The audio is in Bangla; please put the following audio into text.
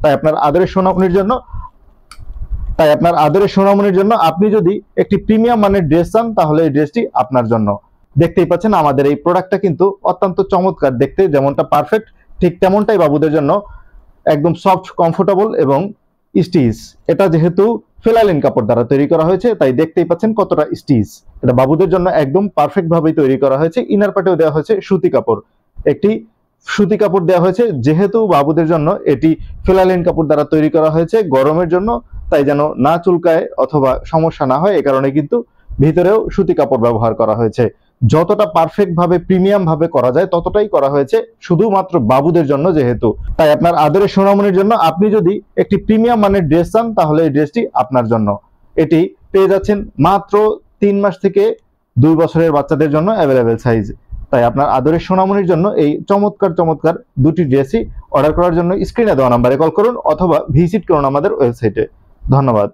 তাই আপনার আদরের সোনামণির জন্য আপনি যদি একটি প্রিমিয়াম মানের ড্রেস চান তাহলে এই ড্রেসটি আপনার জন্য। দেখতেই পাচ্ছেন আমাদের এই প্রোডাক্টটা কিন্তু অত্যন্ত চমৎকার, দেখতে যেমনটা পারফেক্ট ঠিক তেমনটাই বাবুদের জন্য একদম সফট, কমফোর্টেবল এবং স্টিচ। এটা যেহেতু ফেলালিন কাপড় দ্বারা তৈরি করা হয়েছে তাই দেখতেই পাচ্ছেন কতটা স্টিচ। এটা বাবুদের জন্য একদম পারফেক্ট ভাবেই তৈরি করা হয়েছে। ইনার পার্টেও দেওয়া হয়েছে সুতি কাপড়, একটি সুতি কাপড় দেওয়া হয়েছে। যেহেতু বাবুদের জন্য এটি ফেলালিন কাপড় দ্বারা তৈরি করা হয়েছে গরমের জন্য, তাই যেন না চুলকায় অথবা সমস্যা না হয় এ কারণে কিন্তু ভিতরেও সুতি কাপড় ব্যবহার করা হয়েছে। যতটা পারফেক্ট ভাবে প্রিমিয়াম ভাবে করা যায় ততটাই করা হয়েছে শুধুমাত্র বাবুদের জন্য যেহেতু। তাই আপনার আদরের সোনামণির জন্য আপনি যদি একটি প্রিমিয়াম মানের ড্রেস চান তাহলে এই ড্রেসটি আপনার জন্য। এটি পেয়ে যাচ্ছেন মাত্র 3 মাস থেকে 2 বছরের বাচ্চাদের জন্য অ্যাভেলেবেল সাইজ। তাই আপনার আদরের সোনামণির জন্য এই চমৎকার চমৎকার দুটি ড্রেসই অর্ডার করার জন্য স্ক্রিনে দেওয়া নাম্বারে কল করুন অথবা ভিজিট করুন আমাদের ওয়েবসাইটে। ধন্যবাদ।